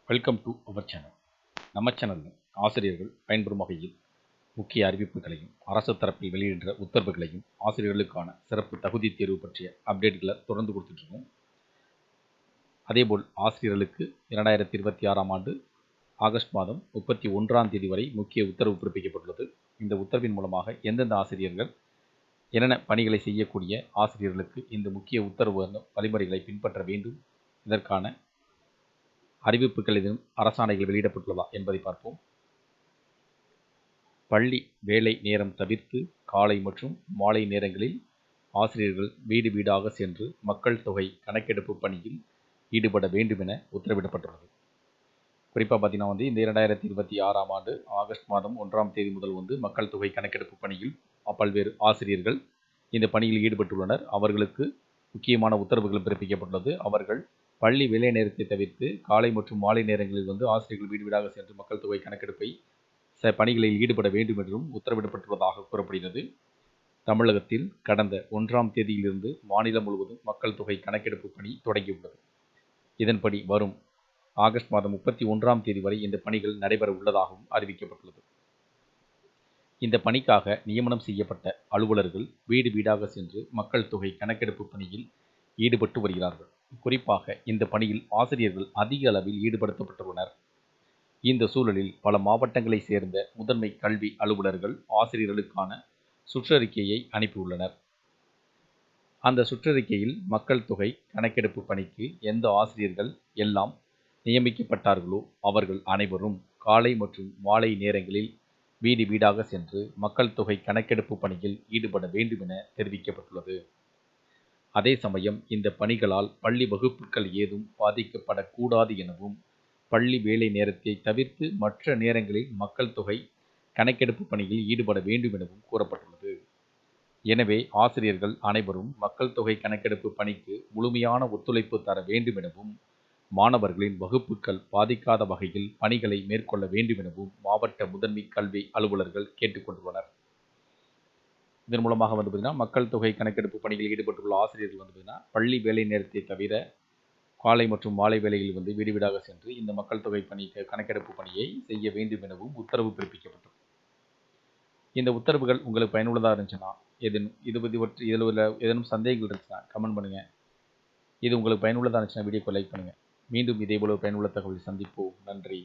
Welcome to our channel. நம்ம சேனலில் ஆசிரியர்கள் பயன்பெறும் வகையில் முக்கிய அறிவிப்புகளையும் அரசு தரப்பில் வெளியிடுற உத்தரவுகளையும் ஆசிரியர்களுக்கான சிறப்பு தகுதி தேர்வு பற்றிய அப்டேட்களை தொடர்ந்து கொடுத்துட்ருக்கோம். அதேபோல் ஆசிரியர்களுக்கு 2026ஆம் ஆண்டு ஆகஸ்ட் மாதம் 31ஆம் தேதி வரை முக்கிய உத்தரவு பிறப்பிக்கப்பட்டுள்ளது. இந்த உத்தரவின் மூலமாக எந்தெந்த ஆசிரியர்கள் என்னென்ன பணிகளை செய்யக்கூடிய ஆசிரியர்களுக்கு இந்த முக்கிய உத்தரவு வழிமுறைகளை பின்பற்ற வேண்டும், இதற்கான அறிவிப்புகள் எதுவும் அரசாணைகள் வெளியிடப்பட்டுள்ளதா என்பதை பார்ப்போம். பள்ளி வேலை நேரம் தவிர்த்து காலை மற்றும் மாலை நேரங்களில் ஆசிரியர்கள் வீடு வீடாக சென்று மக்கள் தொகை கணக்கெடுப்பு பணியில் ஈடுபட வேண்டும் என உத்தரவிடப்பட்டுள்ளது. குறிப்பாக பார்த்தீங்கன்னா இந்த 2026ஆம் ஆண்டு ஆகஸ்ட் மாதம் 1ஆம் தேதி முதல் மக்கள் தொகை கணக்கெடுப்பு பணியில் பல்வேறு ஆசிரியர்கள் இந்த பணியில் ஈடுபட்டுள்ளனர். அவர்களுக்கு முக்கியமான உத்தரவுகள் பிறப்பிக்கப்பட்டுள்ளது. அவர்கள் பள்ளி வேலை நேரத்தை தவிர்த்து காலை மற்றும் மாலை நேரங்களில் ஆசிரியர்கள் வீடு வீடாக சென்று மக்கள் தொகை கணக்கெடுப்பை பணிகளில் ஈடுபட வேண்டும் என்றும் உத்தரவிடப்பட்டுள்ளதாக கூறப்படுகிறது. தமிழகத்தில் கடந்த 1ஆம் தேதியிலிருந்து மாநிலம் முழுவதும் மக்கள் தொகை கணக்கெடுப்பு பணி தொடங்கியுள்ளது. இதன்படி வரும் ஆகஸ்ட் மாதம் 31ஆம் தேதி வரை இந்த பணிகள் நடைபெற உள்ளதாகவும் அறிவிக்கப்பட்டுள்ளது. இந்த பணிக்காக நியமனம் செய்யப்பட்ட அலுவலர்கள் வீடு வீடாக சென்று மக்கள் தொகை கணக்கெடுப்பு பணியில் ஈடுபட்டு வருகிறார்கள். குறிப்பாக இந்த பணியில் ஆசிரியர்கள் அதிக அளவில் ஈடுபடுத்தப்பட்டுள்ளனர். இந்த சூழலில் பல மாவட்டங்களை சேர்ந்த முதன்மை கல்வி அலுவலர்கள் ஆசிரியர்களுக்கான சுற்றறிக்கையை அனுப்பியுள்ளனர். அந்த சுற்றறிக்கையில் மக்கள் தொகை கணக்கெடுப்பு பணிக்கு எந்த ஆசிரியர்கள் எல்லாம் நியமிக்கப்பட்டார்களோ அவர்கள் அனைவரும் காலை மற்றும் மாலை நேரங்களில் வீடு வீடாக சென்று மக்கள் தொகை கணக்கெடுப்பு பணியில் ஈடுபட வேண்டும் என தெரிவிக்கப்பட்டுள்ளது. அதே சமயம் இந்த பணிகளால் பள்ளி வகுப்புகள் ஏதும் பாதிக்கப்படக்கூடாது எனவும் பள்ளி வேலை நேரத்தை தவிர்த்து மற்ற நேரங்களில் மக்கள் தொகை கணக்கெடுப்பு பணியில் ஈடுபட வேண்டும் எனவும் கூறப்பட்டுள்ளது. எனவே ஆசிரியர்கள் அனைவரும் மக்கள் தொகை கணக்கெடுப்பு பணிக்கு முழுமையான ஒத்துழைப்பு தர வேண்டும் எனவும் மாணவர்களின் வகுப்புகள் பாதிக்காத வகையில் பணிகளை மேற்கொள்ள வேண்டும் எனவும் மாவட்ட முதன்மை கல்வி அலுவலர்கள் கேட்டுக்கொண்டுள்ளனர். இதன் மூலமாக பார்த்தீங்கன்னா மக்கள் தொகை கணக்கெடுப்பு பணிகளில் ஈடுபட்டுள்ள ஆசிரியர்கள் பள்ளி வேலை நேரத்தை தவிர காலை மற்றும் மாலை வேளைகளில் வீடு வீடாக சென்று இந்த மக்கள் தொகை கணக்கெடுப்பு பணியை செய்ய வேண்டும் எனவும் உத்தரவு பிறப்பிக்கப்பட்டது. இந்த உத்தரவுகள் உங்களுக்கு பயனுள்ளதாக இருந்துச்சுன்னா இதில் உள்ள ஏதேனும் சந்தேகங்கள் இருந்துச்சுன்னா கமெண்ட் பண்ணுங்க. இது உங்களுக்கு பயனுள்ளதாக இருந்துச்சுன்னா வீடியோக்கு லைக் பண்ணுங்க. மீண்டும் இதேபோல பயனுள்ள தகவலை சந்திப்போம். நன்றி.